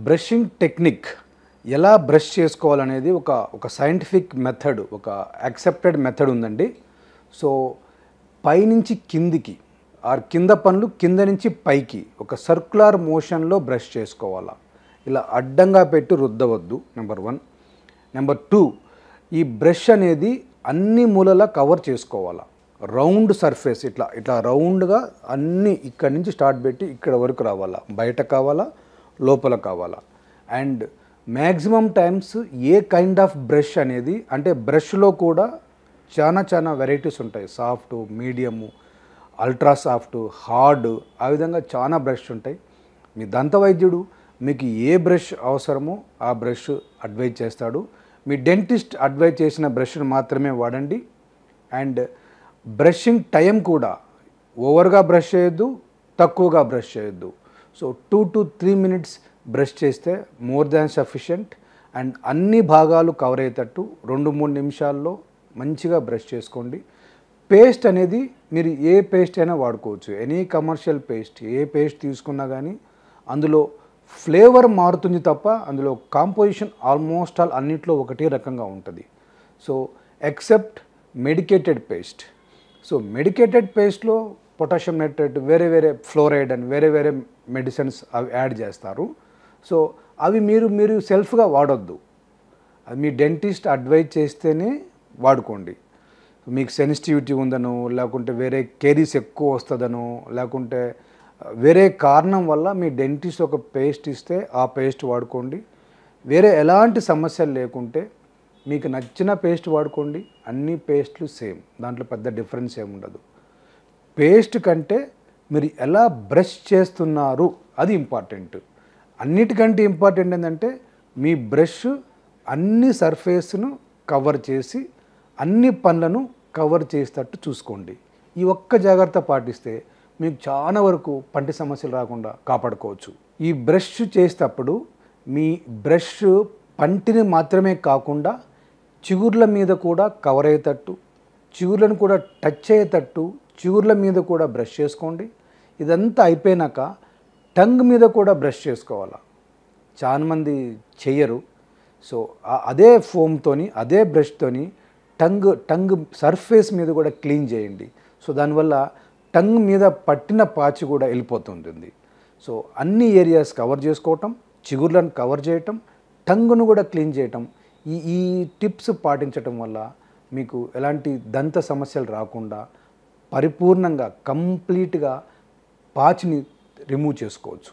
Brushing technique ఎలా brush చేసుకోవాలనేది ఒక సైంటిఫిక్ మెథడ్, ఒక యాక్సెప్టెడ్ మెథడ్ ఉందండి. సో పైనుంచి కిందికి ఆర్ కింద పనులు కింద నుంచి పైకి ఒక సర్క్యులర్ మోషన్లో బ్రష్ చేసుకోవాలా. ఇలా అడ్డంగా పెట్టి రుద్దవద్దు, నెంబర్ 1. నెంబర్ 2, ఈ బ్రష్ అనేది అన్ని మూలలా కవర్ చేసుకోవాలా. రౌండ్ సర్ఫేస్ ఇట్లా రౌండ్గా అన్నీ ఇక్కడి నుంచి స్టార్ట్ పెట్టి ఇక్కడ వరకు రావాలా. బయట కావాలా, లోపల కావాలా. And maximum times A kind of brush అనేది, అంటే బ్రష్లో కూడా చాలా వెరైటీస్ ఉంటాయి. Soft, medium, ultra soft, hard, ఆ విధంగా చాలా బ్రష్ ఉంటాయి. మీ దంత వైద్యుడు మీకు ఏ బ్రష్ అవసరమో ఆ బ్రష్ అడ్వైజ్ చేస్తాడు. మీ డెంటిస్ట్ అడ్వైజ్ చేసిన బ్రష్ను మాత్రమే వాడండి. అండ్ బ్రషింగ్ టైం కూడా ఓవర్గా బ్రష్ చేయొద్దు, తక్కువగా బ్రష్ చేయొద్దు. సో 2 to 3 minutes బ్రష్ చేస్తే మోర్ దాన్ సఫిషియంట్. అండ్ అన్ని భాగాలు కవర్ అయ్యేటట్టు 2-3 నిమిషాల్లో మంచిగా బ్రష్ చేసుకోండి. పేస్ట్ అనేది మీరు ఏ పేస్ట్ అయినా వాడుకోవచ్చు. ఎనీ కమర్షియల్ పేస్ట్, ఏ పేస్ట్ తీసుకున్నా కానీ అందులో ఫ్లేవర్ మారుతుంది తప్ప అందులో కాంపోజిషన్ ఆల్మోస్ట్ ఆల్ అన్నిట్లో ఒకటే రకంగా ఉంటుంది. So except medicated paste. So medicated పేస్ట్లో పొటాషియం నైట్రేట్, వేరే ఫ్లోరైడ్ అండ్ వేరే మెడిసిన్స్ అవి యాడ్ చేస్తారు. సో అవి మీరు సెల్ఫ్గా వాడొద్దు. అది మీ డెంటిస్ట్ అడ్వైజ్ చేస్తేనే వాడుకోండి. మీకు సెన్సిటివిటీ ఉందనో, లేకుంటే వేరే కేరీస్ ఎక్కువ వస్తుందనో, లేకుంటే వేరే కారణం వల్ల మీ డెంటిస్ట్ ఒక పేస్ట్ ఇస్తే ఆ పేస్ట్ వాడుకోండి. వేరే ఎలాంటి సమస్యలు లేకుంటే మీకు నచ్చిన పేస్ట్ వాడుకోండి. అన్ని పేస్ట్లు సేమ్, దాంట్లో పెద్ద డిఫరెన్స్ ఏముండదు. పేస్ట్ కంటే మీరు ఎలా బ్రష్ చేస్తున్నారు అది ఇంపార్టెంట్. అన్నిటికంటే ఇంపార్టెంట్ ఏంటంటే మీ బ్రష్ అన్ని సర్ఫేస్ను కవర్ చేసి అన్ని పనులను కవర్ చేసేటట్టు చూసుకోండి. ఈ ఒక్క జాగ్రత్త పాటిస్తే మీకు చాలా వరకు పంటి సమస్యలు రాకుండా కాపాడుకోవచ్చు. ఈ బ్రష్ చేసేటప్పుడు మీ బ్రష్ పంటిని మాత్రమే కాకుండా చిగుర్ల మీద కూడా కవర్ అయ్యేటట్టు, చిగుర్లను కూడా టచ్ అయ్యేటట్టు చిగుర్ల మీద కూడా బ్రష్ చేసుకోండి. ఇదంతా అయిపోయినాక టంగ్ మీద కూడా బ్రష్ చేసుకోవాలా. చాలామంది చెయ్యరు. సో అదే ఫోమ్తోని, అదే బ్రష్తోని టంగ్ సర్ఫేస్ మీద కూడా క్లీన్ చేయండి. సో దానివల్ల టంగ్ మీద పట్టిన పాచి కూడా వెళ్ళిపోతుంటుంది. సో అన్ని ఏరియాస్ కవర్ చేసుకోవటం, చిగుర్లను కవర్ చేయటం, టంగును కూడా క్లీన్ చేయటం, ఈ టిప్స్ పాటించటం వల్ల మీకు ఎలాంటి దంత సమస్యలు రాకుండా పరిపూర్ణంగా కంప్లీట్గా పాచిని రిమూవ్ చేసుకోవచ్చు.